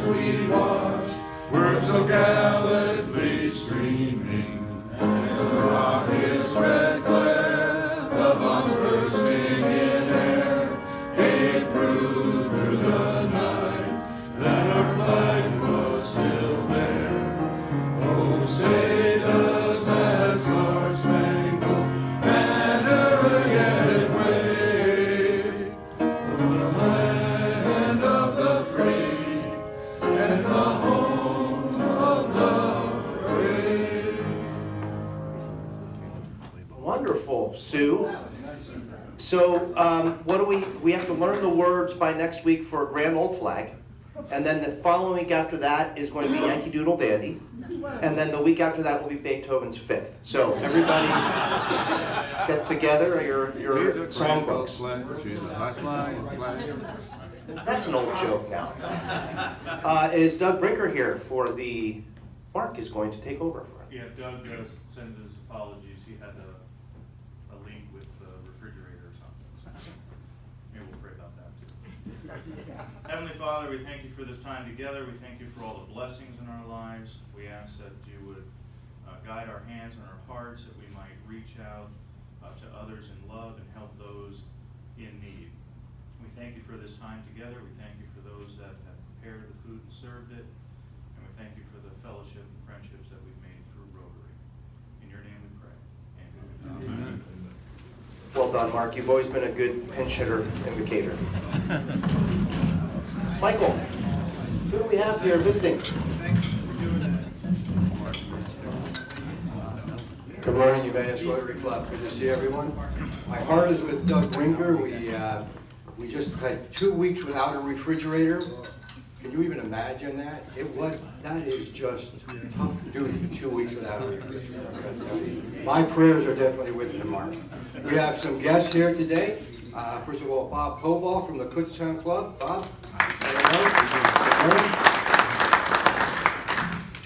as we watch, words so gallantly streaming, and the rocket's red glare, the bombs bursting in air, came through the night, that our flag was still there. Oh, say does that star-spangled banner yet wave over the land of the free and the home of the brave. Wonderful, Sue. So what do we have to learn the words by next week for Grand Old Flag, and then the following week after that is going to be Yankee Doodle Dandy, and then the week after that will be Beethoven's Fifth. So everybody get together your songbooks. That's an old joke now. Is Doug Brinker here for the, Mark is going to take over for him. Yeah, Doug sends his apologies. He had a leak with the refrigerator or something. So maybe we'll pray about that too. Heavenly Father, we thank you for this time together. We thank you for all the blessings in our lives. We ask that you would guide our hands and our hearts, that we might reach out to others in love and help those in need. We thank you for this time together. We thank you for those that have prepared the food and served it. And we thank you for the fellowship and friendships that we've made through Rotary. In your name we pray. Amen. Well done, Mark. You've always been a good pinch hitter indicator. Michael, who do we have here visiting? Good morning, UMass Rotary Club. Good to see everyone. My heart is with Doug Brinker. We just had 2 weeks without a refrigerator. Can you even imagine that? That is just tough duty, 2 weeks without a refrigerator. My prayers are definitely with him, Mark. We have some guests here today. First of all, Bob Koval from the Kutztown Club. Bob.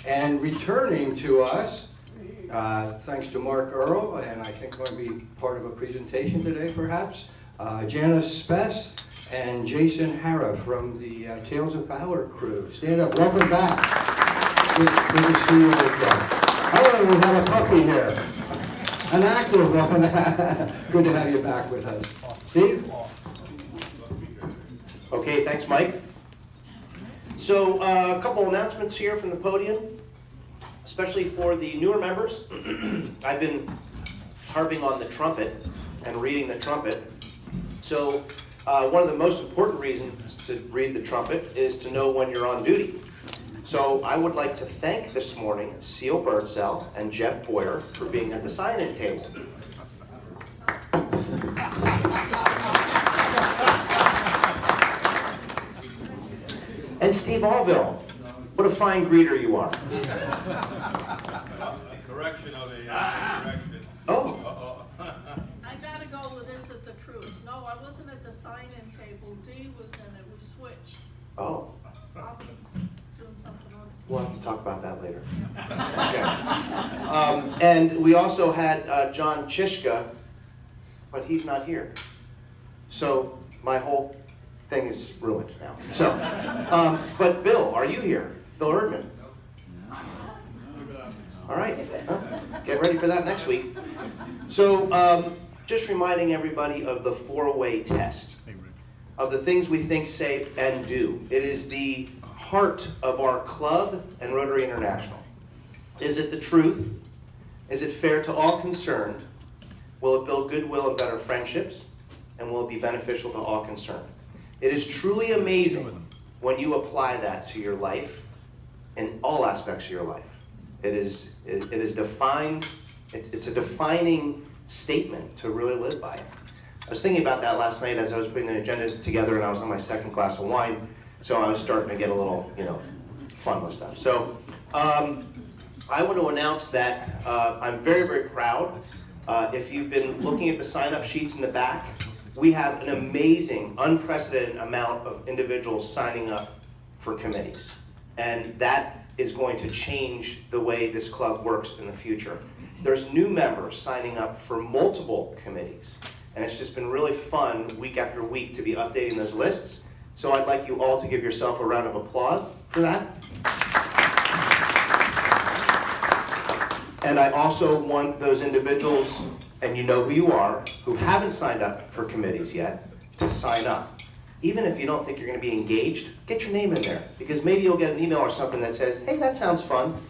And returning to us, thanks to Mark Earl, and I think going to be part of a presentation today perhaps, Janice Spess and Jason Hara from the Tales of Valor crew. Stand up, welcome back. Good to see you again. Oh, we have a puppy here. An active one. Good to have you back with us. Steve? Okay, thanks, Mike. So a couple announcements here from the podium, especially for the newer members. I've been harping on the trumpet and reading the trumpet. So one of the most important reasons to read the trumpet is to know when you're on duty. So I would like to thank this morning Seal Birdsell and Jeff Boyer for being at the sign-in table. And Steve Allville, what a fine greeter you are. Correction of a correction. Oh. I gotta go with this at the truth. No, I wasn't at the sign-in table. Dee was in it. We switched. Oh. I'll be doing something else. We'll have to talk about that later. Okay. And we also had John Chishka, but he's not here. So my whole thing is ruined now. So, but Bill, are you here? Bill Erdman. All right. Get ready for that next week. So just reminding everybody of the 4-way test, of the things we think, say, and do. It is the heart of our club and Rotary International. Is it the truth? Is it fair to all concerned? Will it build goodwill and better friendships? And will it be beneficial to all concerned? It is truly amazing when you apply that to your life, in all aspects of your life. It is defined, it's a defining statement to really live by. I was thinking about that last night as I was putting the agenda together, and I was on my second glass of wine, so I was starting to get a little, fun with stuff. So I want to announce that I'm very, very proud. If you've been looking at the sign-up sheets in the back, we have an amazing, unprecedented amount of individuals signing up for committees. And that is going to change the way this club works in the future. There's new members signing up for multiple committees. And it's just been really fun week after week to be updating those lists. So I'd like you all to give yourself a round of applause for that. And I also want those individuals, and you know who you are, who haven't signed up for committees yet, to sign up. Even if you don't think you're going to be engaged, get your name in there, because maybe you'll get an email or something that says, hey, that sounds fun.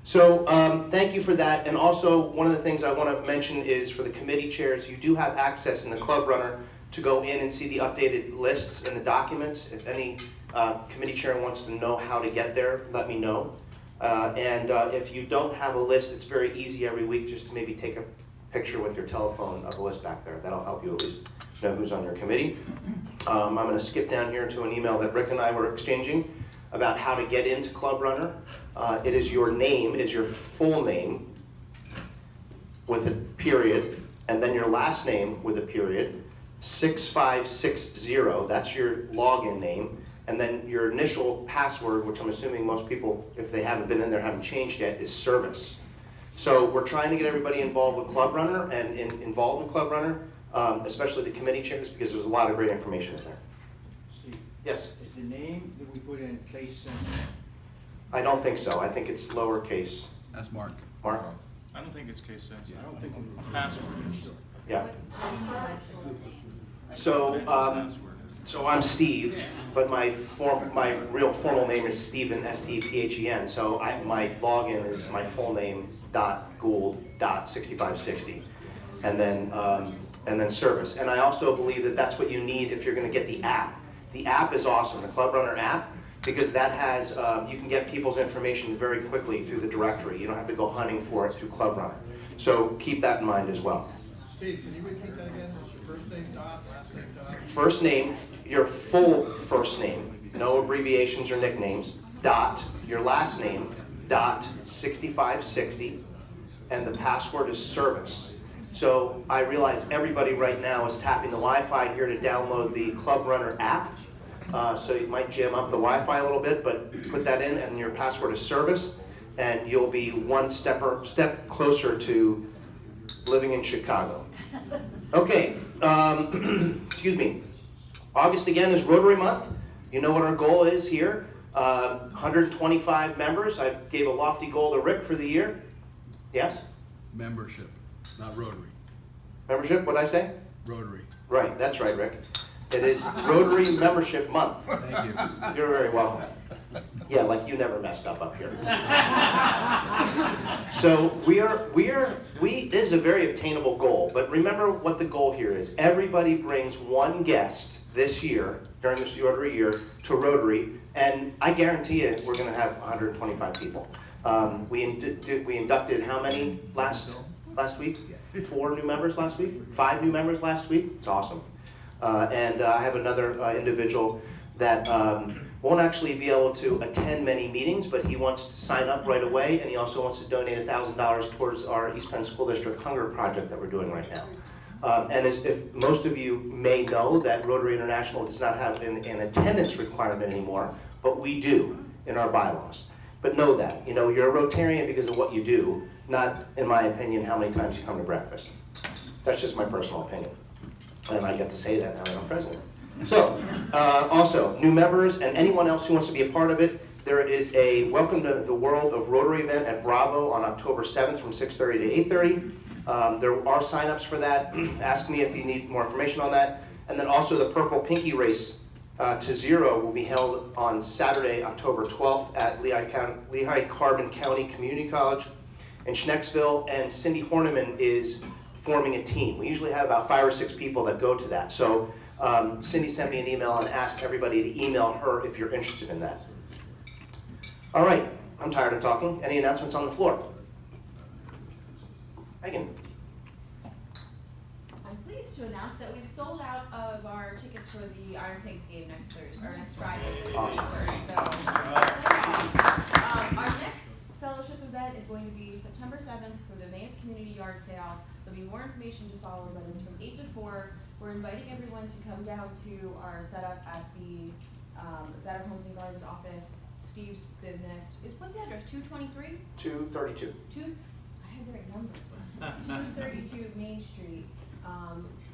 So thank you for that. And also, one of the things I want to mention is for the committee chairs, you do have access in the Club Runner to go in and see the updated lists in the documents. If any committee chair wants to know how to get there, let me know. And if you don't have a list, it's very easy every week just to maybe take a picture with your telephone of the list back there. That'll help you at least know who's on your committee. I'm going to skip down here to an email that Rick and I were exchanging about how to get into Club Runner. It is your name, is your full name with a period, and then your last name with a period, 6560, that's your login name, and then your initial password, which I'm assuming most people, if they haven't been in there, haven't changed yet, is service. So we're trying to get everybody involved with Club Runner and involved in Club Runner, especially the committee chairs, because there's a lot of great information in there. Steve, Yes? is the name that we put in case sensitive? I don't think so. I think it's lowercase. That's Mark. Mark? I don't think it's case sensitive. I don't think it Password is. Yeah. So, so I'm Steve, but my real formal name is Stephen, S-T-E-P-H-E-N. So my login is my full name .gould.6560, and then service. And I also believe that that's what you need if you're going to get the app. The app is awesome, the Club Runner app, because that has you can get people's information very quickly through the directory. You don't have to go hunting for it through Club Runner. So keep that in mind as well. Steve, can you repeat that again? Is your first name dot, last name dot? First name, your full first name, no abbreviations or nicknames, dot, your last name, dot 6560, and the password is service. So I realize everybody right now is tapping the Wi-Fi here to download the Club Runner app. So you might jam up the Wi-Fi a little bit, but put that in, and your password is service, and you'll be one step closer to living in Chicago. Okay, excuse me. August again is Rotary Month. You know what our goal is here. 125 members. I gave a lofty goal to Rick for the year. Yes? Membership, not Rotary. Membership, what'd I say? Rotary. Right, that's right, Rick. It is Rotary Membership Month. Thank you. You're very welcome. Yeah, like you never messed up here. So this is a very obtainable goal, but remember what the goal here is. Everybody brings one guest this year, during this Rotary year, to Rotary, and I guarantee you we're going to have 125 people. We inducted how many last week? 4 new members last week? 5 new members last week? It's awesome. And I have another individual that won't actually be able to attend many meetings, but he wants to sign up right away, and he also wants to donate $1,000 towards our East Penn School District Hunger Project that we're doing right now. And if most of you may know that Rotary International does not have an attendance requirement anymore, but we do in our bylaws. But know that, you're a Rotarian because of what you do, not, in my opinion, how many times you come to breakfast. That's just my personal opinion. And I get to say that now that I'm president. So, also, new members and anyone else who wants to be a part of it, there is a Welcome to the World of Rotary event at Bravo on October 7th from 6:30 to 8:30. There are signups for that. Ask me if you need more information on that. And then also the Purple Pinky Race to Zero will be held on Saturday, October 12th at Lehigh Carbon County Community College in Schnecksville, and Cindy Horniman is forming a team. We usually have about 5 or 6 people that go to that. So Cindy sent me an email and asked everybody to email her if you're interested in that. All right, I'm tired of talking. Any announcements on the floor? Megan. I'm pleased to announce that we've sold out of our tickets for the Iron Pigs game next Thursday, or next Friday. Awesome. So, our next fellowship event is going to be September 7th for the Emmaus Community Yard Sale. There'll be more information to follow, but it's from 8 to 4. We're inviting everyone to come down to our setup at the Better Homes and Gardens office, Steve's business. What's the address? 223? 232. I have the right numbers. 232 Main Street.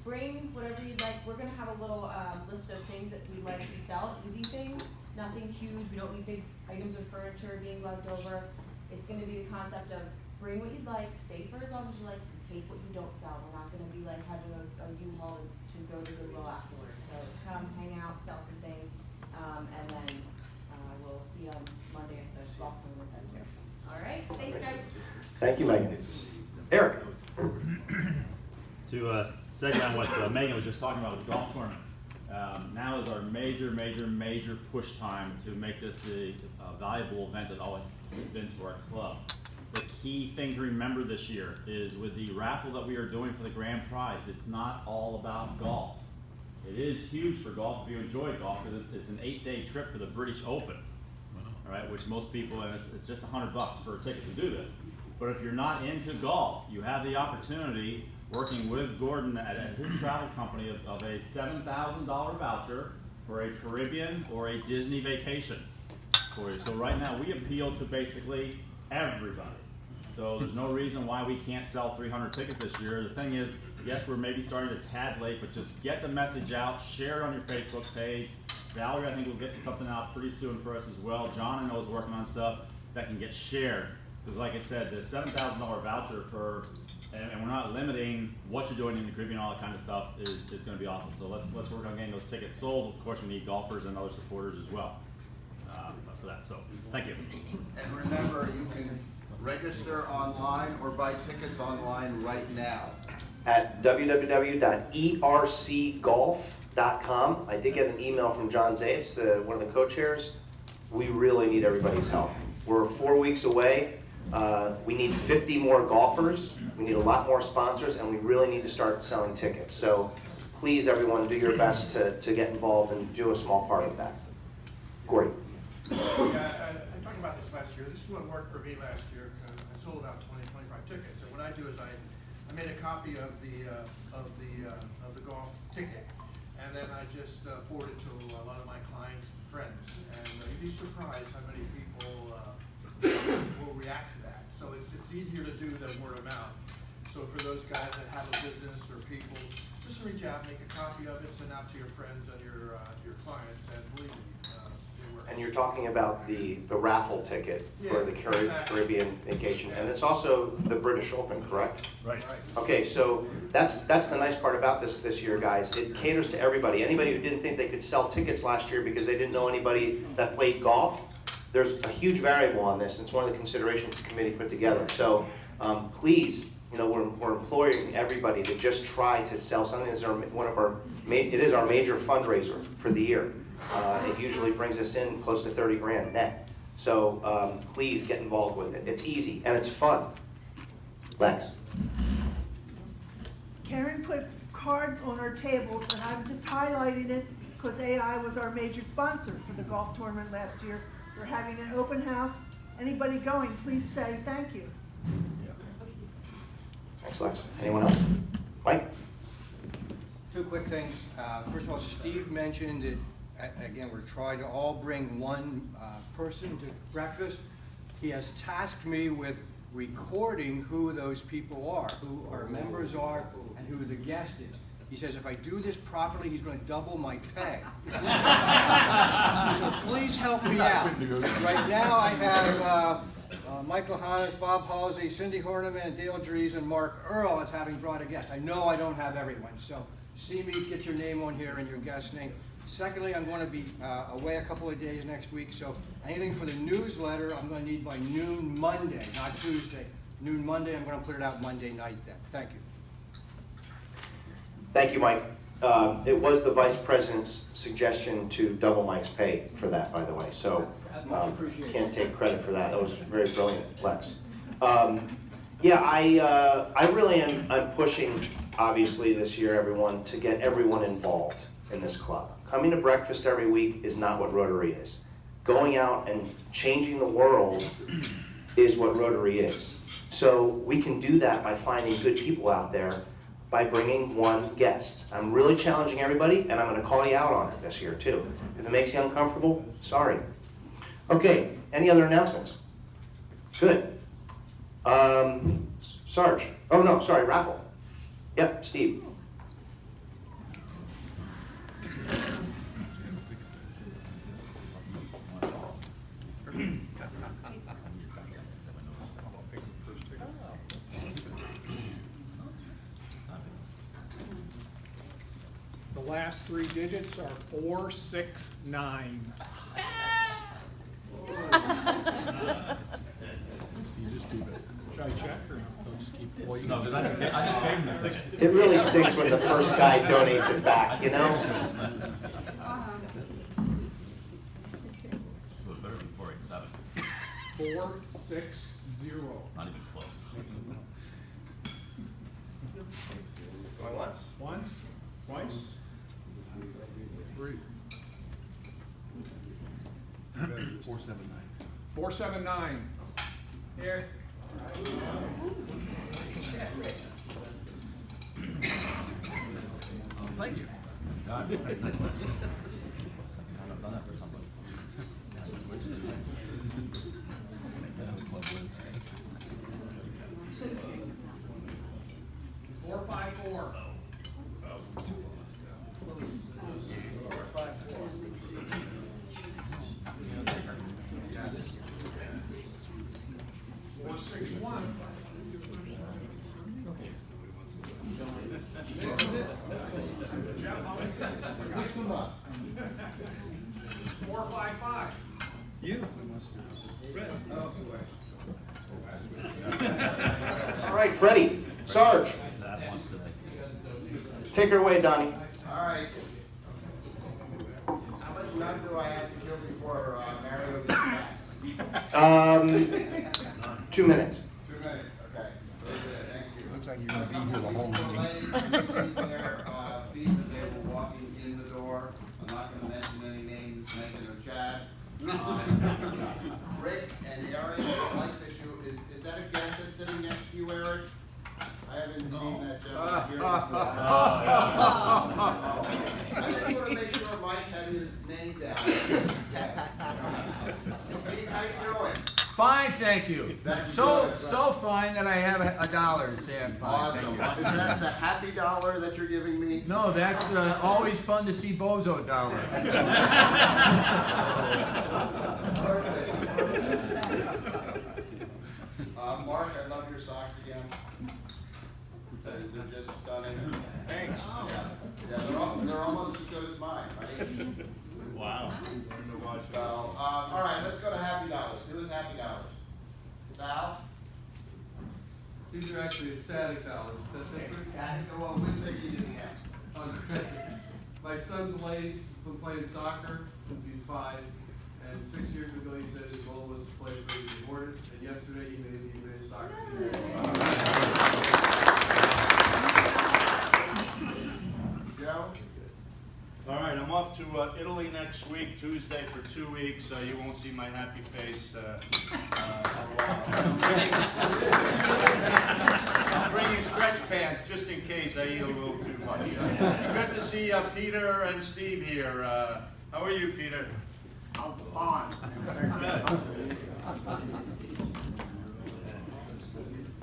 Bring whatever you'd like. We're gonna have a little list of things that we'd like to sell, easy things, nothing huge. We don't need big items of furniture being lugged over. It's gonna be the concept of bring what you'd like, stay for as long as you like, and take what you don't sell. We're not gonna be like having a U-Haul to go to Goodwill afterwards. So come, hang out, sell some things, and then we'll see you on Monday at the golf tournament then too. All right, thanks guys. Thank you, Megan. Eric? To segue on what Megan was just talking about with the golf tournament, now is our major push time to make this the valuable event that always has been to our club. The key thing to remember this year is with the raffle that we are doing for the grand prize, it's not all about golf. It is huge for golf if you enjoy golf, because it's an 8-day trip for the British Open, all right, which most people, and it's just $100 for a ticket to do this. But if you're not into golf, you have the opportunity, working with Gordon at his travel company, of a $7,000 voucher for a Caribbean or a Disney vacation for you. So right now we appeal to basically everybody. So there's no reason why we can't sell 300 tickets this year. The thing is, yes, we're maybe starting a tad late, but just get the message out, share it on your Facebook page. Valerie, I think, will get something out pretty soon for us as well. John, I know, is working on stuff that can get shared. Because like I said, the $7,000 voucher for, and we're not limiting what you're doing in the Caribbean, all that kind of stuff, is going to be awesome. So let's work on getting those tickets sold. Of course, we need golfers and other supporters as well for that. So thank you. And remember, you can register online or buy tickets online right now. At www.ercgolf.com. I did get an email from John Zaitz, one of the co-chairs. We really need everybody's help. We're 4 weeks away. We need 50 more golfers. We need a lot more sponsors, and we really need to start selling tickets. So please, everyone, do your best to get involved and do a small part of that. Gordy. Yeah, I talked about this last year. This is what worked for me last year. I sold about 25 tickets. And what I do is I made a copy of the golf ticket, and then I just forward it to a lot of my clients and friends. And you'd be surprised how many people will react to that. So it's easier to do than word of mouth. So for those guys that have a business or people, just reach out, make a copy of it, send out to your friends and your clients, and believe me, it works. And you're talking about the raffle ticket for the Caribbean vacation, and it's also the British Open, correct? Right. Okay, so that's the nice part about this year, guys. It caters to everybody. Anybody who didn't think they could sell tickets last year because they didn't know anybody that played golf, there's a huge variable on this. It's one of the considerations the committee put together. So please, we're imploring everybody to just try to sell something. It is our major fundraiser for the year. It usually brings us in close to 30 grand net. So please get involved with it. It's easy and it's fun. Lex. Karen put cards on our tables, and I'm just highlighting it because AI was our major sponsor for the golf tournament last year. We're having an open house. Anybody going, please say thank you. Thanks, Lex. Anyone else? Mike? Two quick things. First of all, Steve mentioned that, again, we're trying to all bring one person to breakfast. He has tasked me with recording who those people are, who our members are, and who the guest is. He says if I do this properly, he's going to double my pay. So please help me out. Right now I have Michael Hannes, Bob Halsey, Cindy Horniman, Dale Dries, and Mark Earl as having brought a guest. I know I don't have everyone, so see me, get your name on here and your guest name. Secondly, I'm going to be away a couple of days next week, so anything for the newsletter I'm going to need by noon Monday, not Tuesday. Noon Monday, I'm going to put it out Monday night then. Thank you. Thank you, Mike. It was the vice president's suggestion to double Mike's pay for that, by the way. So can't take credit for that. That was very brilliant, Lex. Yeah, I really am. I'm pushing, obviously, this year, everyone, to get everyone involved in this club. Coming to breakfast every week is not what Rotary is. Going out and changing the world is what Rotary is. So we can do that by finding good people out there, by bringing one guest. I'm really challenging everybody, and I'm going to call you out on it this year too. If it makes you uncomfortable, sorry. Okay, any other announcements? Good. Sarge. Oh no, sorry, raffle. Yep, Steve. last three digits are 469. You just keep it. Should I check or no? They'll just keep. Well, you No, can because just- I just gave him the ticket. It really stinks when the first guy donates it back, you know? So it better be 487. 460. Not even close. Going once. Once, twice, Three. 479. 479. Here. Oh, thank you. God. I've done that for something. That club wins. 454. Lift them up. 455. All right, Freddie, Sarge, That once today. take her away, Donnie. All right. How much time do I have to kill before Mario gets back? 2 minutes. 2 minutes, okay. Very good, thank you. Looks like you're gonna be here the whole meeting. Fees as they were walking in the door. I'm not gonna mention any names, Megan or Chad. Rick and Eric, I'd like that you, is that a guest that's sitting next to you, Eric? I haven't seen that gentleman here before. I just wanna make sure Mike had his name down. Steve, how you doing? Fine, thank you. That's So good. so fine that I have a dollar to say I'm fine, Awesome. thank Is you. that the happy dollar that you're giving me? No, that's always fun to see Bozo dollar. Perfect. Mark, I love your socks again. They're just stunning. Thanks. Yeah, they're almost as good as mine, right? Wow. So, all right, let's go to happy dollars. Who is happy dollars? Val? These are actually ecstatic dollars. Is that different? Ecstatic. Well, we'll take you to the end. My son plays, been playing soccer since he's 5, and 6 years ago he said his goal was to play for the Hornets, and yesterday he made his soccer team. Joe? All right, I'm off to Italy next week, Tuesday for 2 weeks. You won't see my happy face a while. I'm bringing stretch pants just in case I eat a little too much. Good to see Peter and Steve here. How are you, Peter? I'm fine.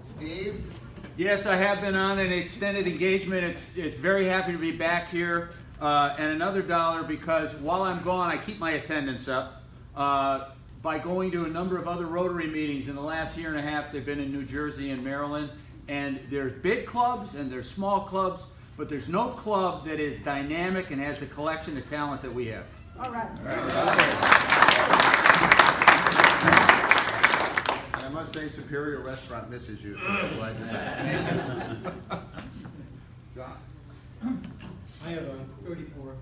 Steve? Yes, I have been on an extended engagement. It's very happy to be back here. And another dollar because while I'm gone, I keep my attendance up by going to a number of other Rotary meetings. In the last year and a half, they've been in New Jersey and Maryland. And there's big clubs and there's small clubs, but there's no club that is dynamic and has the collection of talent that we have. All right. And I must say Superior Restaurant misses you, so I'm glad you're back. John? I have 34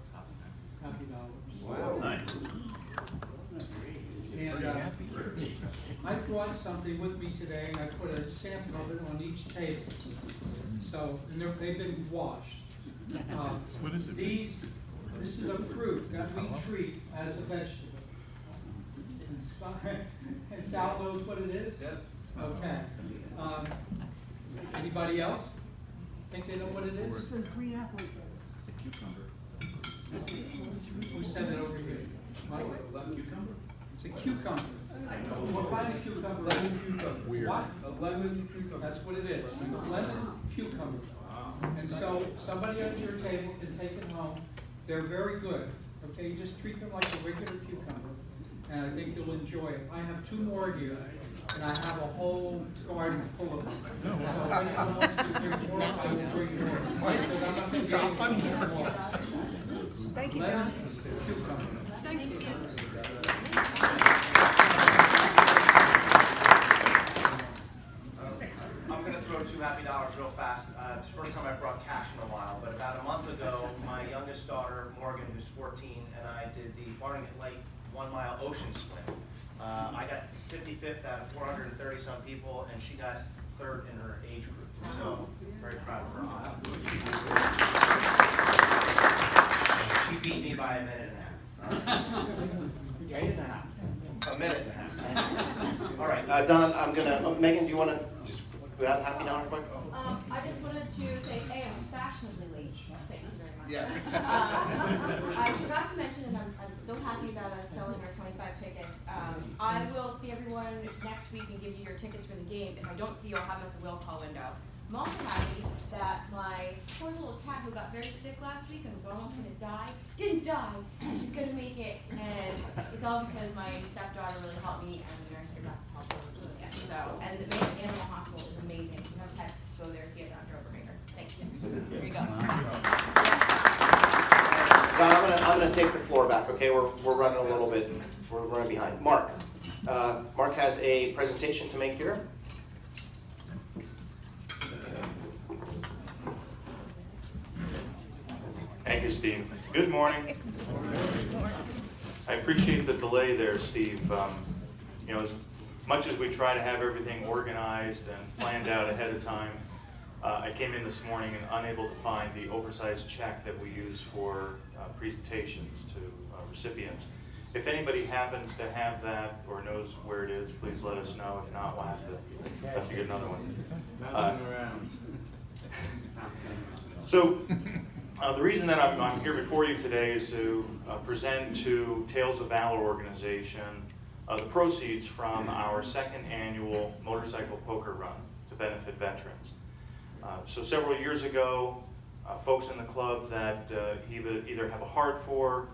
happy dollars. Wow. Nice. And I brought something with me today, and I put a sample of it on each table. So, and they've been washed. What is it? This is a fruit that we treat as a vegetable. And Sal knows what it is? Yep. Okay. Anybody else think they know what it It is? says green apple. Who sent it over here? Mike? Cucumber. It's a cucumber. What kind of cucumber? Lemon cucumber. Weird. What? A lemon cucumber. That's what it is. It's a lemon cucumber. And so somebody at your table can take it home. They're very good. Okay, you just treat them like a regular cucumber. And I think you'll enjoy it. I have 2 more here. and I have a whole garden full of them. So if anyone wants to give more, I will bring more. Because I'm not getting more. Thank you, John. Thank you. I'm going to throw $2 happy real fast. It's the first time I brought cash in a while, but about a month ago, my youngest daughter, Morgan, who's 14, and I did the Barnegat Lake 1 mile ocean swim. I got 55th out of 430 some people, and she got 3rd in her age group. So, very proud of her. She beat me by a minute and a half. A minute and a half. All right, Don, I'm gonna, Megan, do you want to just go out happy now quick? I just wanted to say, A, I'm fashionably late. Thank you very much. Yeah. I forgot to mention, and I'm so happy about us selling our 25 tickets. I will see everyone next week and give you your tickets for the game. If I don't see you, I'll have them at the will call window. I'm also happy that my poor little cat who got very sick last week and was almost going to die, didn't die, and she's going to make it. And it's all because my stepdaughter really helped me and the nurse got to help her. Yeah, so, and the Maine Animal Hospital is amazing. If you have pets, go there, see a doctor over here. Thanks. Here you go. Don, I'm gonna take the floor back, okay? We're running a little bit, we're running behind. Mark. Mark has a presentation to make here. Thank you, Steve. Good morning. I appreciate the delay there, Steve. You know, as much as we try to have everything organized and planned out ahead of time, I came in this morning and unable to find the oversized check that we use for presentations to recipients. If anybody happens to have that or knows where it is, please let us know. If not, we'll have to get another one. So the reason that I'm here before you today is to present to Tales of Valor organization the proceeds from our 2nd annual motorcycle poker run to benefit veterans. So several years ago, folks in the club that either have a heart for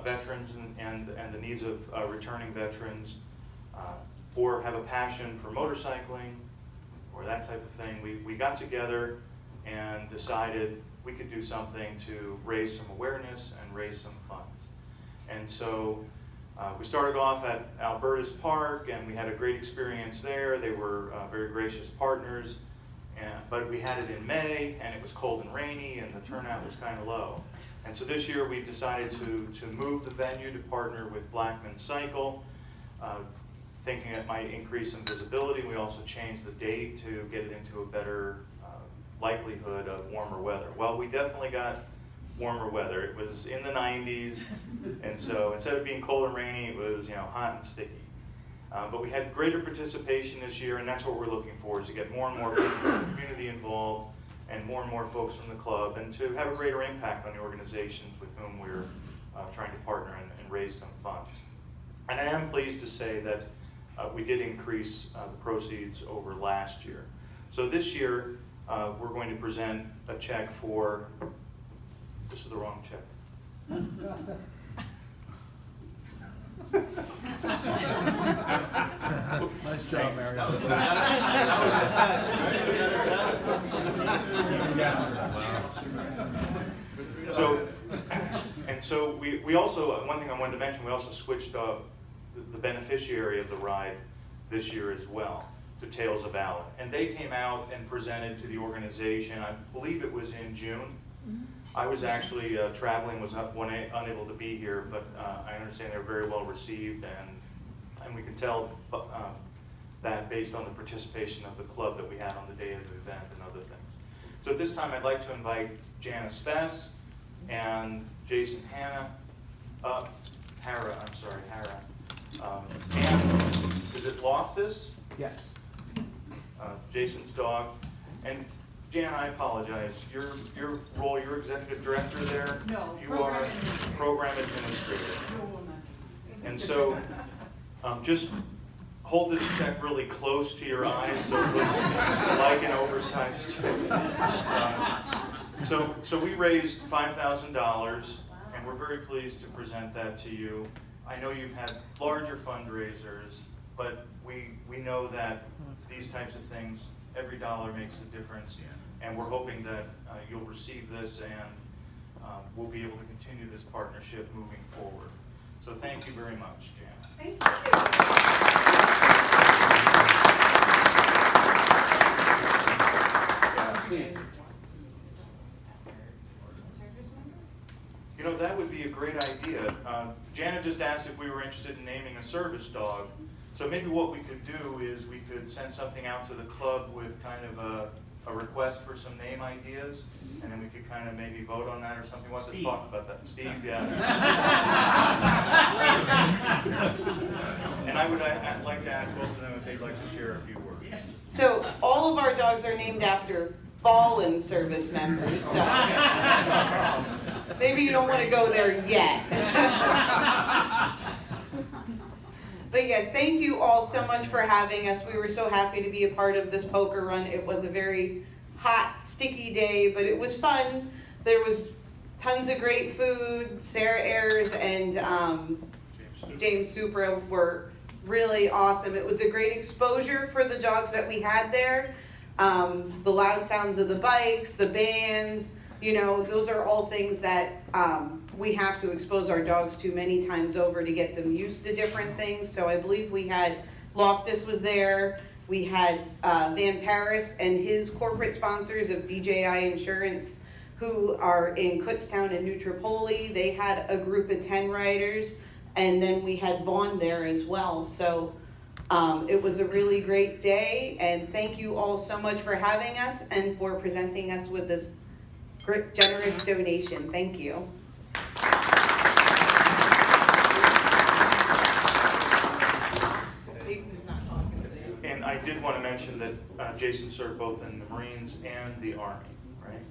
veterans and the needs of returning veterans, or have a passion for motorcycling, or that type of thing, we got together and decided we could do something to raise some awareness and raise some funds. And so we started off at Alberta's Park, and we had a great experience there. They were very gracious partners. But we had it in May, and it was cold and rainy, and the turnout was kind of low. And so this year we decided to move the venue to partner with Blackman Cycle, thinking it might increase some visibility. We also changed the date to get it into a better likelihood of warmer weather. Well, we definitely got warmer weather. It was in the 90s, and so instead of being cold and rainy, it was hot and sticky. But we had greater participation this year, and that's what we're looking for, is to get more and more people from the community involved and more folks from the club, and to have a greater impact on the organizations with whom we're trying to partner and raise some funds. And I am pleased to say that we did increase the proceeds over last year. So this year, we're going to present a check for, this is the wrong check. Nice job, Mario. So we also, one thing I wanted to mention, we also switched the beneficiary of the ride this year as well to Tales of Valor. And they came out and presented to the organization, I believe it was in June. I was actually traveling, was unable to be here, but I understand they were very well received, and we can tell that based on the participation of the club that we had on the day of the event and other things. So at this time, I'd like to invite Janice Spess and Jason Hara. And is it Loftus? Yes. Jason's dog. And Jan, I apologize. Your role, you're executive director there? No, you are program administrator. And so just hold this check really close to your eyes so it looks like an oversized check. So we raised $5,000, and we're very pleased to present that to you. I know you've had larger fundraisers but we know that these types of things, every dollar makes a difference. And we're hoping that you'll receive this and we'll be able to continue this partnership moving forward. So thank you very much, Jan. You know, that would be a great idea. Janet just asked if we were interested in naming a service dog. So maybe what we could do is we could send something out to the club with kind of a request for some name ideas, and then we could kind of maybe vote on that or something. What's the thought about that? Steve, yeah. And I'd like to ask both of them if they'd like to share a few words. So all of our dogs are named after fallen service members, so maybe you don't want to go there yet. But yes, thank you all so much for having us. We were so happy to be a part of this poker run. It was a very hot, sticky day, but it was fun. There was tons of great food. Sarah Ayers and James Supra were really awesome. It was a great exposure for the dogs that we had there. The loud sounds of the bikes, the bands, you know, those are all things that we have to expose our dogs to many times over to get them used to different things. So I believe we had, Loftus was there, we had Van Paris and his corporate sponsors of DJI Insurance, who are in Kutztown and Nutropoli. They had a group of 10 riders, and then we had Vaughn there as well. So it was a really great day, and thank you all so much for having us and for presenting us with this generous donation. Thank you. And I did want to mention that Jason served both in the Marines and the Army, right?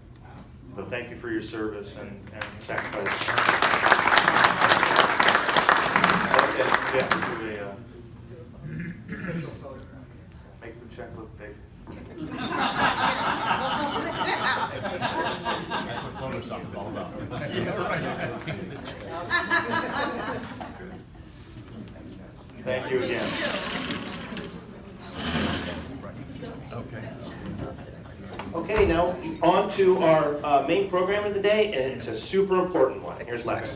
So thank you for your service and sacrifice. Okay, yeah, do make the check look big. That's what Photoshop is all about. Thank you again. Okay, now on to our main program of the day, and it's a super important one. Here's Lex.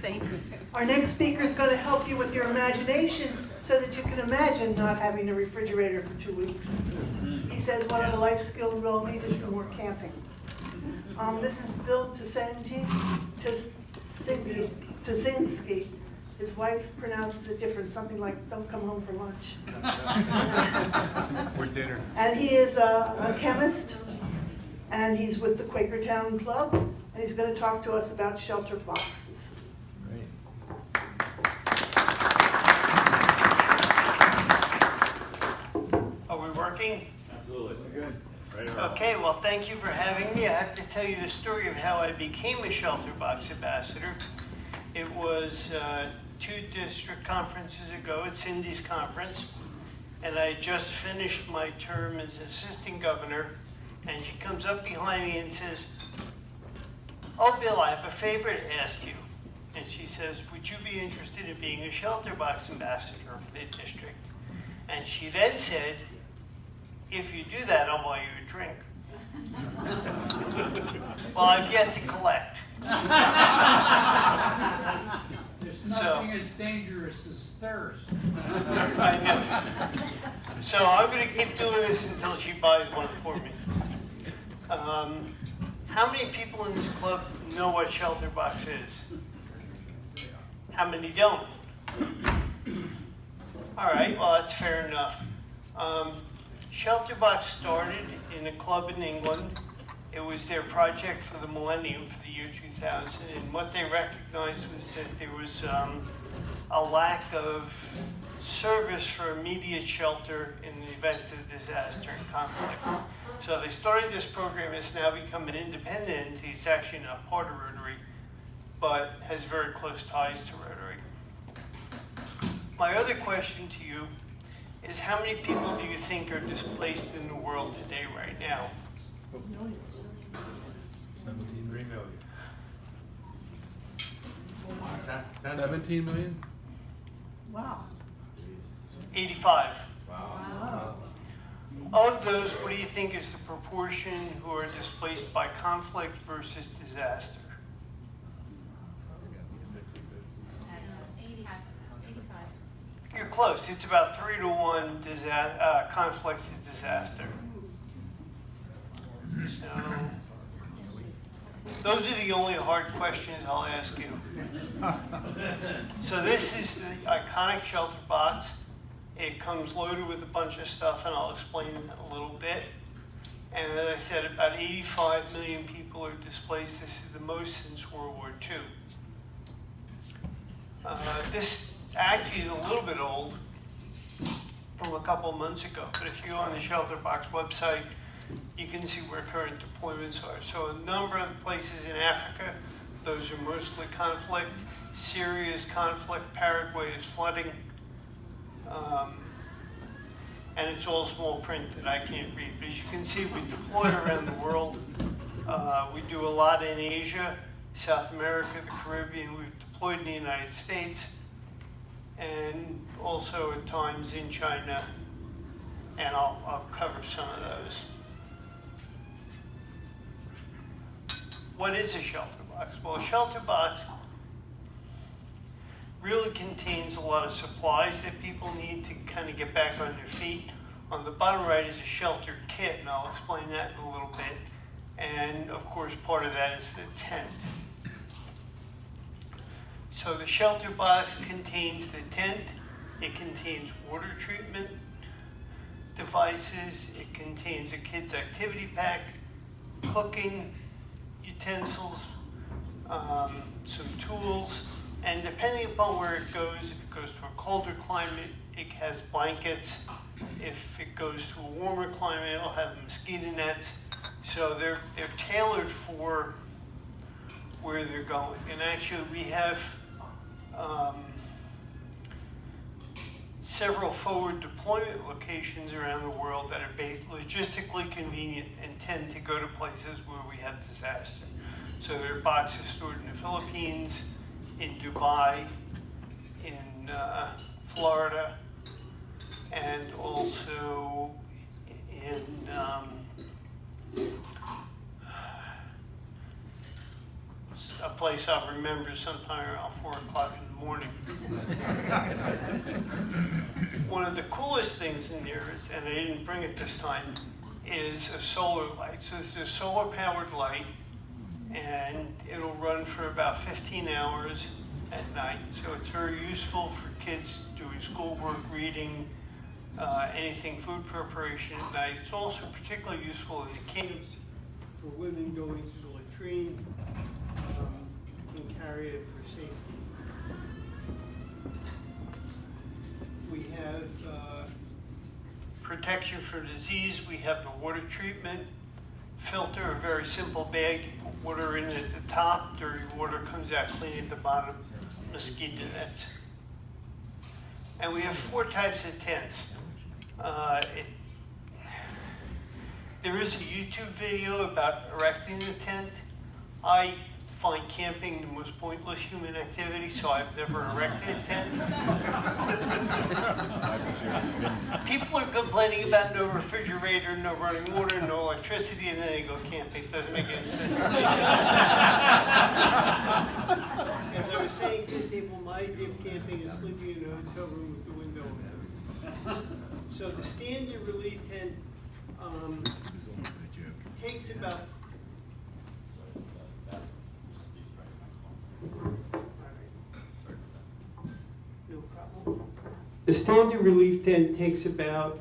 Thank you. Our next speaker is going to help you with your imagination so that you can imagine not having a refrigerator for 2 weeks. He says one of the life skills we'll need is some more camping. This is Bill Tuszynski. His wife pronounces it different, something like, don't come home for lunch. Or dinner. And he is a chemist, and he's with the Quakertown Club, and he's going to talk to us about shelter boxes. Great. Are we working? Absolutely. Good. Okay, well, thank you for having me. I have to tell you the story of how I became a shelter box ambassador. It was 2 district conferences ago at Cindy's conference, and I just finished my term as assistant governor, and she comes up behind me and says, "Oh, Bill, I have a favor to ask you." And she says, "Would you be interested in being a shelter box ambassador for the district?" And she then said, "If you do that, I'll buy you a drink." Well, I've yet to collect. There's nothing as dangerous as thirst. I know. So I'm going to keep doing this until she buys one for me. How many people in this club know what shelter box is? How many don't? All right, well, that's fair enough. Shelter box started in a club in England. It was their project for the millennium, for the year 2000, and what they recognized was that there was a lack of service for immediate shelter in the event of disaster and conflict. So they started this program. It's now become an independent entity. It's actually not part of Rotary, but has very close ties to Rotary. My other question to you is, how many people do you think are displaced in the world today right now? 3 million. 17 million? Wow. 85. Wow. Of those, what do you think is the proportion who are displaced by conflict versus disaster? 85. You're close. It's about 3 to 1 conflict to disaster. So, those are the only hard questions I'll ask you. So this is the iconic shelter box. It comes loaded with a bunch of stuff, and I'll explain a little bit. And as I said, about 85 million people are displaced. This is the most since World War II. This actually is a little bit old, from a couple of months ago. But if you go on the Shelter Box website, you can see where current deployments are. So a number of places in Africa, those are mostly conflict. Syria is conflict, Paraguay is flooding. And it's all small print that I can't read. But as you can see, we deploy around the world. We do a lot in Asia, South America, the Caribbean. We've deployed in the United States, and also at times in China, and I'll cover some of those. What is a shelter box? Well, a shelter box really contains a lot of supplies that people need to kind of get back on their feet. On the bottom right is a shelter kit, and I'll explain that in a little bit. And of course, part of that is the tent. So the shelter box contains the tent, it contains water treatment devices, it contains a kid's activity pack, cooking utensils, some tools, and depending upon where it goes, if it goes to a colder climate, it has blankets. If it goes to a warmer climate, it'll have mosquito nets. So they're tailored for where they're going. And actually, we have several forward deployment locations around the world that are logistically convenient and tend to go to places where we have disaster. So there are boxes stored in the Philippines, in Dubai, in Florida, and also in a place I'll remember sometime around 4 o'clock in the morning. One of the coolest things in there is, and I didn't bring it this time, is a solar light. So it's a solar powered light, and it'll run for about 15 hours at night. So it's very useful for kids doing schoolwork, reading, anything food preparation at night. It's also particularly useful in the camps for women going to the latrine, can carry it for safety. We have protection for disease. We have the water treatment filter, a very simple bag. You put water in at the top, dirty water comes out clean at the bottom, mosquito nets. And we have 4 types of tents. There is a YouTube video about erecting the tent. I find camping the most pointless human activity, so I've never erected a tent. People are complaining about no refrigerator, no running water, no electricity, and then they go camping. It doesn't make any sense. As I was saying to the table, my idea of camping is sleeping in a hotel room with the window open. So the standard relief tent takes about no problem. The standard relief tent takes about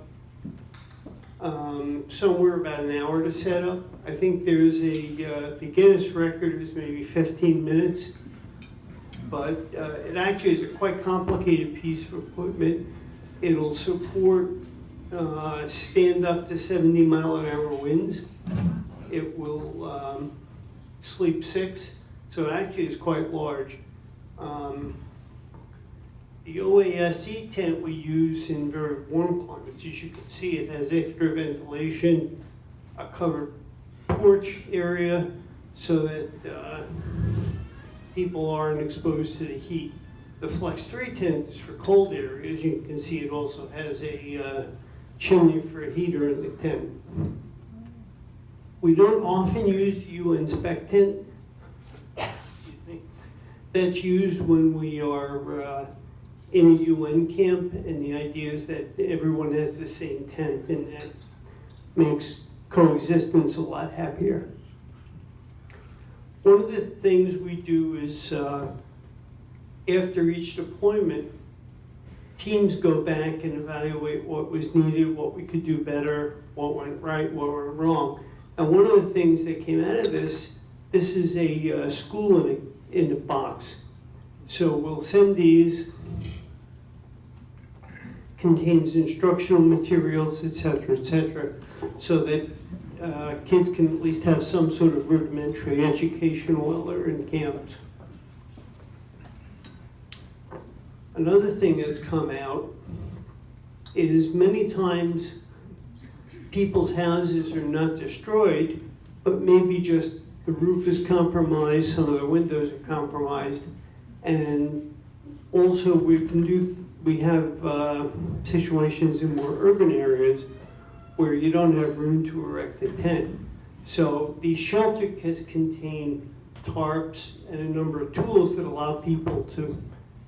somewhere about an hour to set up. I think there's the Guinness record is maybe 15 minutes, but it actually is a quite complicated piece of equipment. It'll support stand up to 70 mile-an-hour winds. It will sleep 6, so it actually is quite large. The OASC tent we use in very warm climates. As you can see, it has extra ventilation, a covered porch area, so that people aren't exposed to the heat. The Flex 3 tent is for cold areas. You can see it also has a chimney for a heater in the tent. We don't often use the UN spec tent. Excuse me. That's used when we are in a UN camp, and the idea is that everyone has the same tent, and that makes coexistence a lot happier. One of the things we do is after each deployment, teams go back and evaluate what was needed, what we could do better, what went right, what went wrong. And one of the things that came out of this is a school in a box. So we'll send these, contains instructional materials, etc., so that kids can at least have some sort of rudimentary education while they're in camps. Another thing that's come out is many times people's houses are not destroyed, but maybe just the roof is compromised, some of the windows are compromised, and also we have situations in more urban areas where you don't have room to erect a tent. So the shelter kits contain tarps and a number of tools that allow people to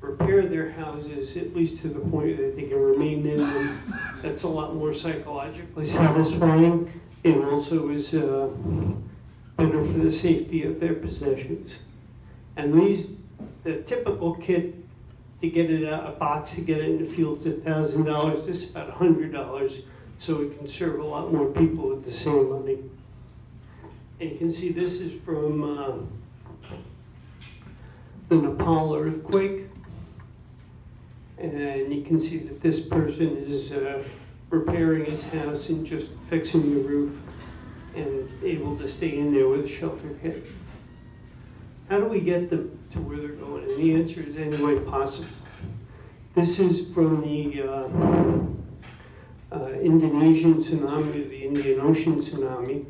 repair their houses, at least to the point that they can remain in them. That's a lot more psychologically satisfying. It also is better for the safety of their possessions. And the typical kit to get it out, a box to get it in the field is $1,000. This is about $100, so it can serve a lot more people with the same money. And you can see this is from the Nepal earthquake. And you can see that this person is repairing his house and just fixing the roof and able to stay in there with a shelter kit. How do we get them to where they're going? And the answer is any way possible. This is from the Indonesian tsunami, the Indian Ocean tsunami,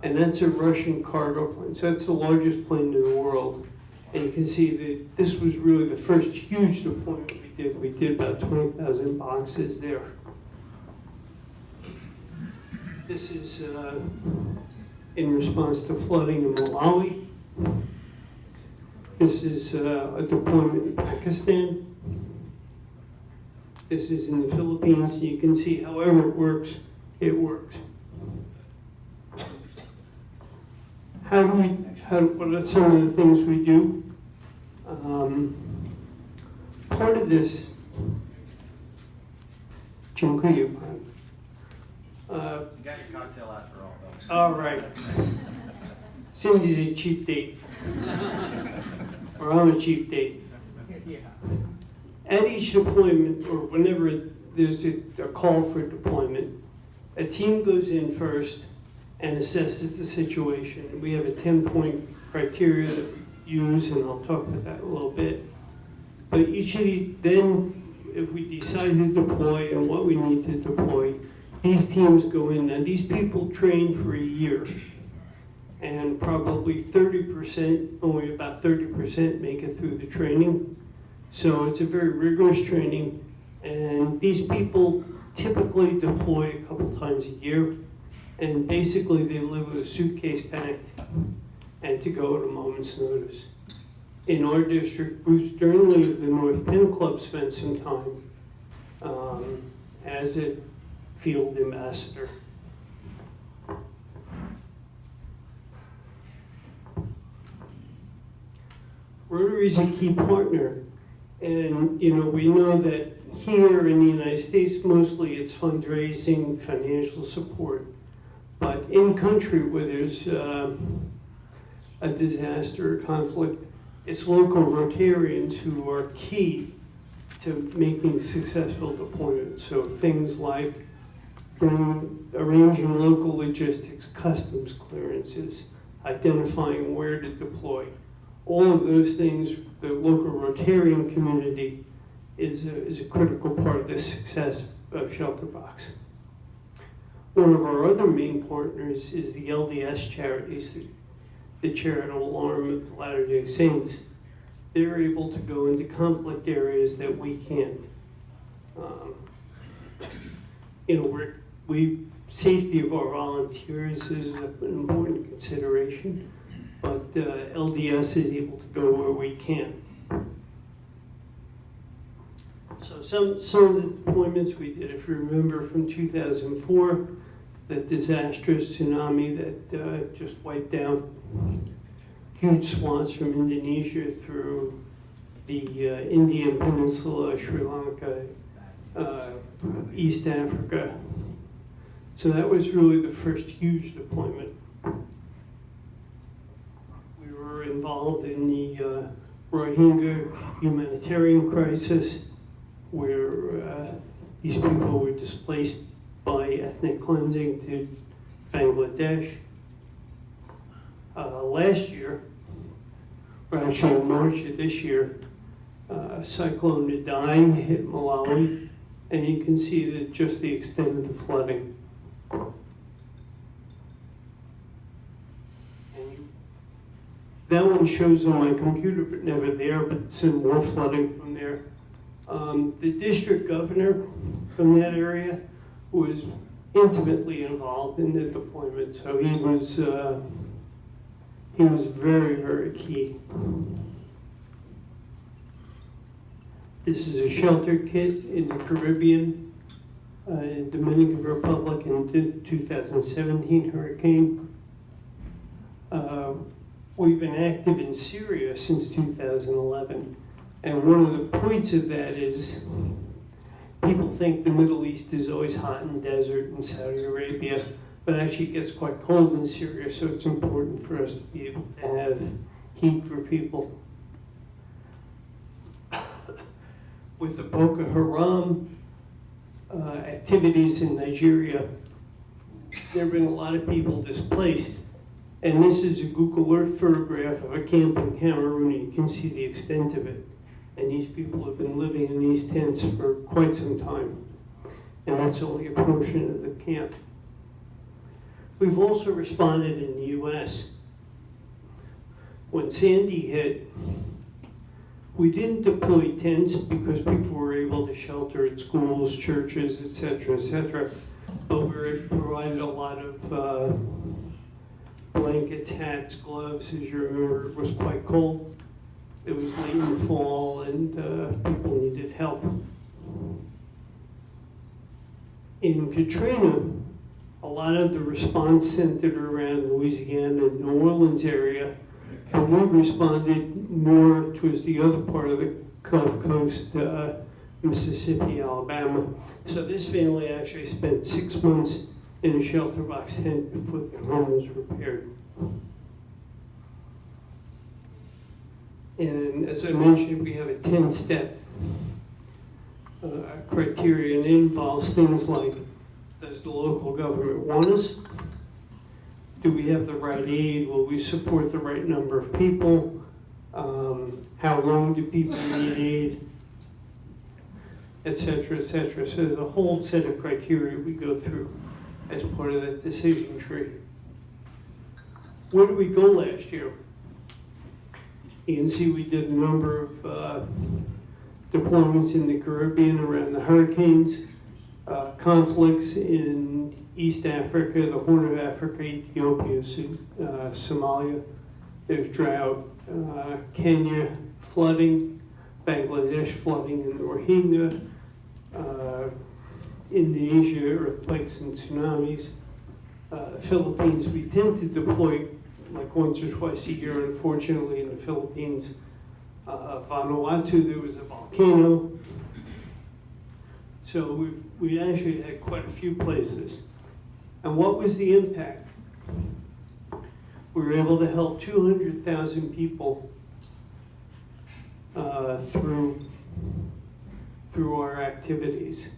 and that's a Russian cargo plane. So that's the largest plane in the world. And you can see that this was really the first huge deployment we did. We did about 20,000 boxes there. This is in response to flooding in Malawi. This is a deployment in Pakistan. This is in the Philippines. You can see however it works, it works. What are some of the things we do? Part of this, You got your cocktail after all, though. all right. Cindy's a cheap date. Or I'm a cheap date. Yeah. At each deployment, or whenever there's a call for deployment, a team goes in first and assesses the situation. We have a 10-point criteria that we use, and I'll talk about that a little bit. But each of these, then, if we decide to deploy and what we need to deploy, these teams go in, and these people train for a year. And probably 30%, only about 30% make it through the training. So it's a very rigorous training, and these people typically deploy a couple times a year, and basically they live with a suitcase packed and to go at a moment's notice. In our district, Bruce Sternley of the North Penn Club spent some time as a field ambassador. Rotary is a key partner, and we know that here in the United States, mostly it's fundraising, financial support. But in country where there's a disaster or conflict, it's local Rotarians who are key to making successful deployments. So things like arranging local logistics, customs clearances, identifying where to deploy. All of those things, the local Rotarian community is a critical part of the success of Shelterbox. One of our other main partners is the LDS Charities, the charitable arm of the Latter-day Saints. they're able to go into conflict areas that we can't. Safety of our volunteers is an important consideration, but LDS is able to go where we can't. So some of the deployments we did, if you remember from 2004, that disastrous tsunami that just wiped out huge swaths from Indonesia through the Indian Peninsula, Sri Lanka, East Africa. So that was really the first huge deployment. We were involved in the Rohingya humanitarian crisis, where these people were displaced by ethnic cleansing to Bangladesh. Last year, or actually in March of this year, Cyclone Idai hit Malawi, and you can see that just the extent of the flooding. That one shows on my computer, but never there, but some more flooding from there. The district governor from that area was intimately involved in the deployment, so he was very, very key. This is a shelter kit in the Caribbean, in Dominican Republic in the 2017 hurricane. We've been active in Syria since 2011, and one of the points of that is people think the Middle East is always hot and desert in Saudi Arabia, but actually it gets quite cold in Syria, so it's important for us to be able to have heat for people. With the Boko Haram activities in Nigeria, there have been a lot of people displaced. And this is a Google Earth photograph of a camp in Cameroon. You can see the extent of it. And these people have been living in these tents for quite some time. And that's only a portion of the camp. We've also responded in the US. When Sandy hit, we didn't deploy tents because people were able to shelter at schools, churches, etc., but we provided a lot of blankets, hats, gloves. As you remember, it was quite cold. It was late in the fall, and people needed help. In Katrina, a lot of the response centered around Louisiana and New Orleans area, and we responded more towards the other part of the Gulf Coast, Mississippi, Alabama. So this family actually spent 6 months in a shelter box tent before the home was repaired. And as I mentioned, we have a 10-step criteria, and it involves things like, does the local government want us? Do we have the right aid? Will we support the right number of people? How long do people need aid? Etc., etc. So there's a whole set of criteria we go through as part of that decision tree. Where did we go last year? You can see we did a number of deployments in the Caribbean around the hurricanes, conflicts in East Africa, the Horn of Africa, Ethiopia, Somalia. There's drought, Kenya, flooding, Bangladesh flooding, and Rohingya, Indonesia, earthquakes and tsunamis. Philippines, we tend to deploy like once or twice a year, unfortunately, in the Philippines. Vanuatu, there was a volcano. So we actually had quite a few places. And what was the impact? We were able to help 200,000 people through our activities.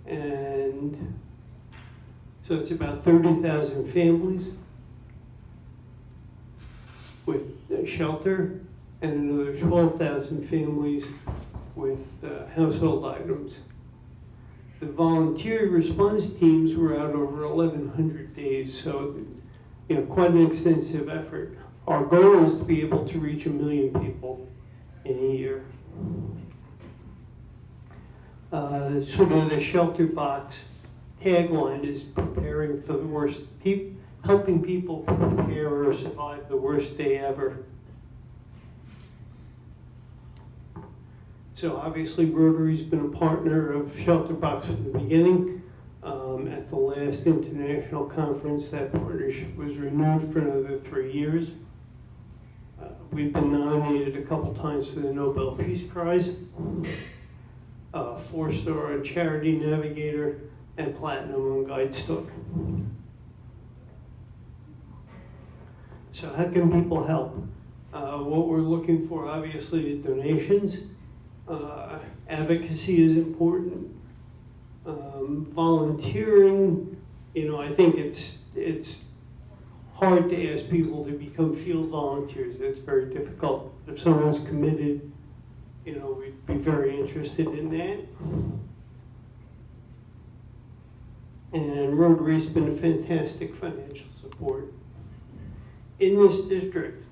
And so it's about 30,000 families with shelter, and another 12,000 families with household items. The volunteer response teams were out over 1,100 days, so quite an extensive effort. Our goal is to be able to reach 1 million people in a year. Sort of the shelter box tagline is preparing for the worst, helping people prepare or survive the worst day ever. So obviously Rotary's been a partner of Shelter Box from the beginning. At the last international conference, that partnership was renewed for another 3 years. We've been nominated a couple times for the Nobel Peace Prize, 4-star on Charity Navigator, and Platinum on GuideStar. So how can people help? What we're looking for, obviously, is donations. Advocacy is important. Volunteering, you know, I think it's hard to ask people to become field volunteers. It's very difficult. If someone's committed, you know, we'd be very interested in that. And Rotary's been a fantastic financial support. In this district,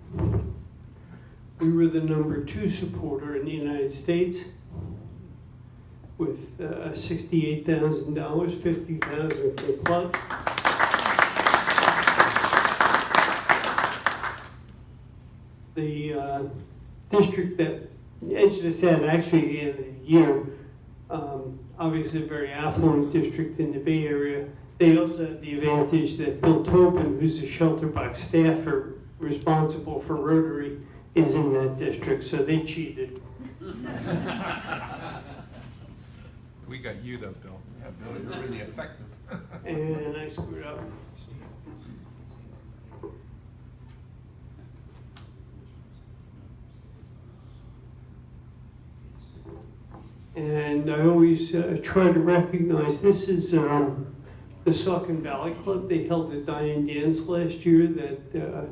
we were the #2 supporter in the United States with $68,000, $50,000 for the club. The district that edged us out actually in the year, obviously a very affluent district in the Bay Area. They also have the advantage that Bill Tobin, who's the Shelter Box staffer responsible for Rotary, is in that district, so they cheated. We got you though, Bill. Yeah, Bill, you're really effective. And I screwed up. And I always try to recognize, this is the Saucon Valley Club. They held a dine and dance last year that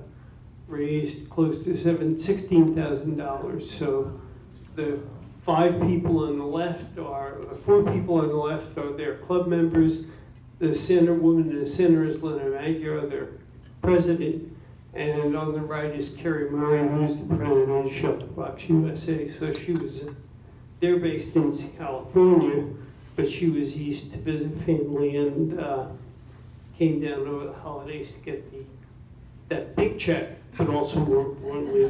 raised close to $16,000. So the 5 people on the left are, the 4 people on the left are their club members. The center woman in the center is Lena Magyar, their president. And on the right is Carrie Murray, who's the president of Shelter Box USA. So she was, they're based in California, but she was east to visit family and came down over the holidays to get that big check, but also more importantly,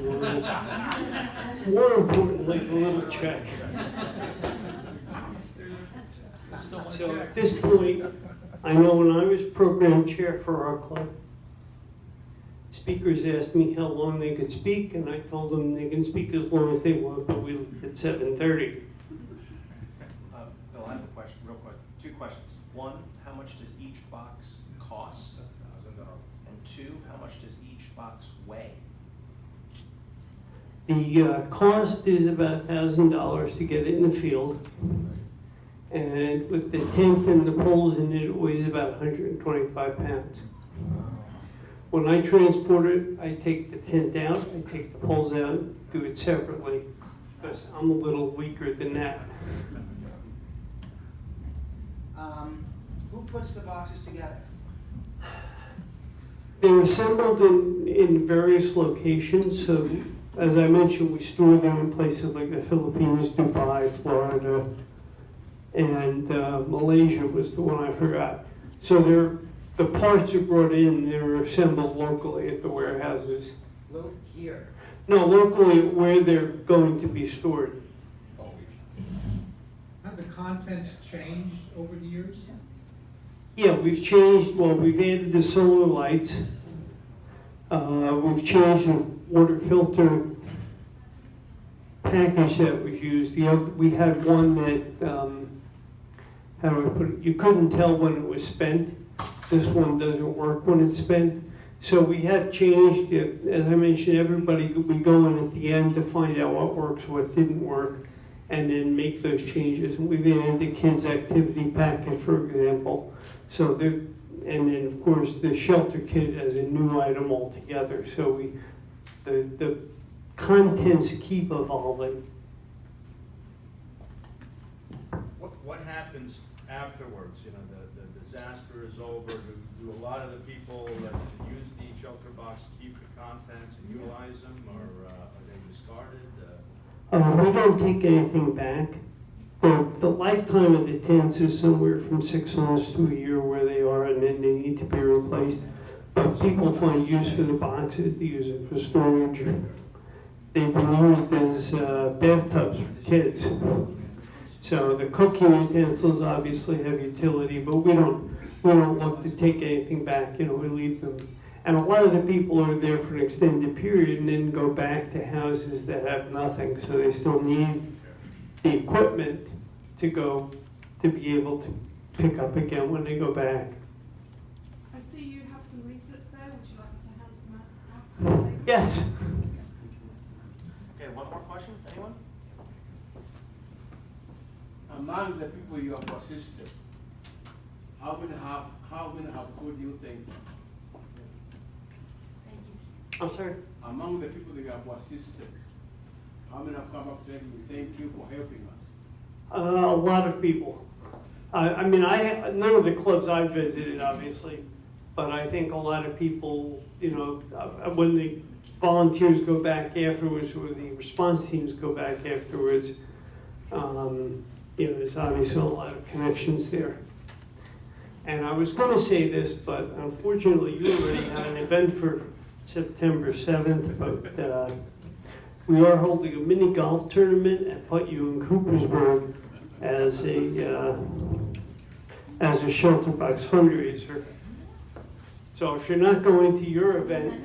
the little check. So at this point, I know when I was program chair for our club, speakers asked me how long they could speak, and I told them they can speak as long as they want, but we leave at 7:30. Bill, I have a question, real quick. 2 questions. 1, how much does each box cost? And 2, how much does each box weigh? The cost is about $1,000 to get it in the field. And with the tent and the poles in it, it weighs about 125 pounds. When I transport it, I take the tent out, I take the poles out, do it separately, because I'm a little weaker than that. Who puts the boxes together? They're assembled in various locations. So, as I mentioned, we store them in places like the Philippines, Dubai, Florida, and Malaysia was the one I forgot. So the parts are brought in, they're assembled locally at the warehouses. Here. No, locally where they're going to be stored. Have the contents changed over the years? Yeah, we've changed, well, we've added the solar lights. We've changed the water filter package that was used. We had one that, how do I put it? You couldn't tell when it was spent. This one doesn't work when it's spent. So we have changed it. As I mentioned, everybody, we go in at the end to find out what works, what didn't work, and then make those changes. And we've added the kids' activity packet, for example. So and then of course the shelter kit as a new item altogether. So the contents keep evolving. What happens afterwards? You know, the disaster is over. Do a lot of the people that use the shelter box keep the contents and utilize them, or are they discarded? We don't take anything back. The lifetime of the tents is somewhere from 6 months to a year where they are, and then they need to be replaced. But people find use for the boxes, they use it for storage. They've been used as bathtubs for kids. So the cooking utensils obviously have utility, but we don't look to take anything back, we leave them. And a lot of the people are there for an extended period and then go back to houses that have nothing, so they still need the equipment to be able to pick up again when they go back. I see you have some leaflets there. Would you like me to hand some out? Yes. Okay, one more question, anyone? Among the people you have assisted, how many have food do you think? I'm sorry? Among the people that you have assisted, how many have come up to you, thank you for helping us? A lot of people. None of the clubs I've visited, obviously, but I think a lot of people, when the volunteers go back afterwards or the response teams go back afterwards, there's obviously a lot of connections there. And I was going to say this, but unfortunately you already had an event for September 7th, but we are holding a mini golf tournament at Putney in Coopersburg as a shelter box fundraiser. So if you're not going to your event,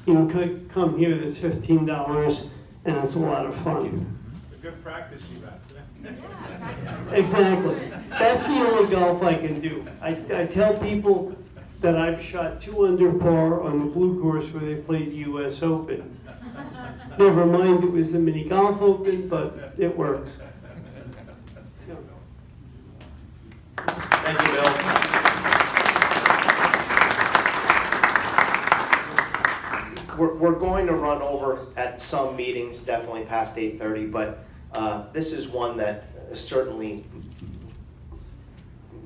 you can come here. It's $15, and it's a lot of fun. A good practice event. Exactly. That's the only golf I can do. I tell people that I've shot 2 under par on the blue course where they played the U.S. Open. Never mind, it was the mini golf open, but it works. So. Thank you, Bill. We're going to run over at some meetings, definitely past 8:30, but this is one that certainly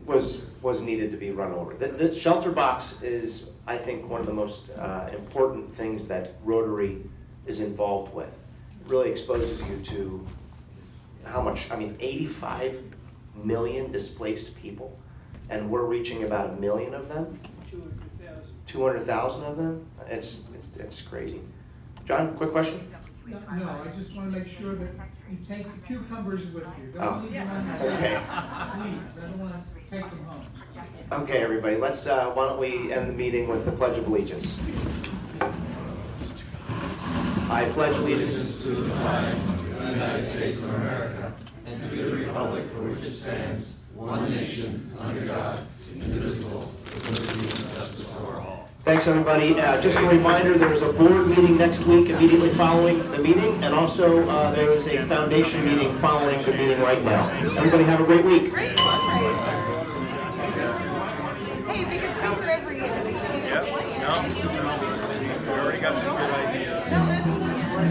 was needed to be run over. The shelter box is, I think, one of the most important things that Rotary is involved with. It really exposes you to how much, 85 million displaced people, and we're reaching about 1 million of them. 200,000 of them? It's crazy. John, quick question? No, I just want to make sure that you take the cucumbers with you. Oh, Don't leave them on the okay. Please, I don't want to take them home. Okay, everybody, why don't we end the meeting with the Pledge of Allegiance. I pledge allegiance to the flag of the United States of America and to the republic for which it stands, one nation, under God, indivisible, with liberty and justice for all. Thanks, everybody. Just a reminder, there is a board meeting next week immediately following the meeting, and also there is a foundation meeting following the meeting right now. Everybody have a great week. Great fundraiser. Hey, if it gets bigger every year, they should make a plan. We already got some good ideas. No, that's a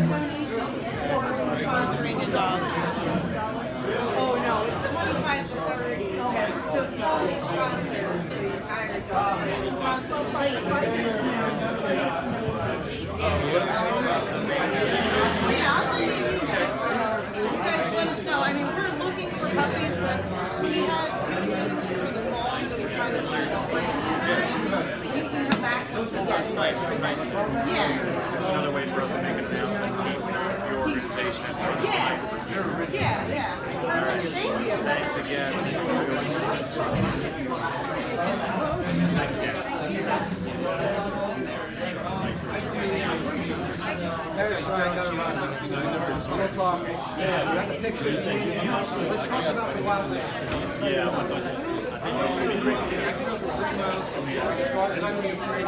donation for sponsoring a dog. Oh, no, it's 25 to 30. Okay. To fully sponsor the entire dog. Yeah, I'll send you an email. You guys let us know. We're looking for puppies, but we had 2 names for the fall, so we're trying to learn spring. We can come back once we get it. Nice. Yeah. There's another way for us to make an announcement, keep the organization in front of the Yeah. Thank you. Thanks again. Yeah, we got the picture. Let's talk about the wildlife. Yeah, I think I'm afraid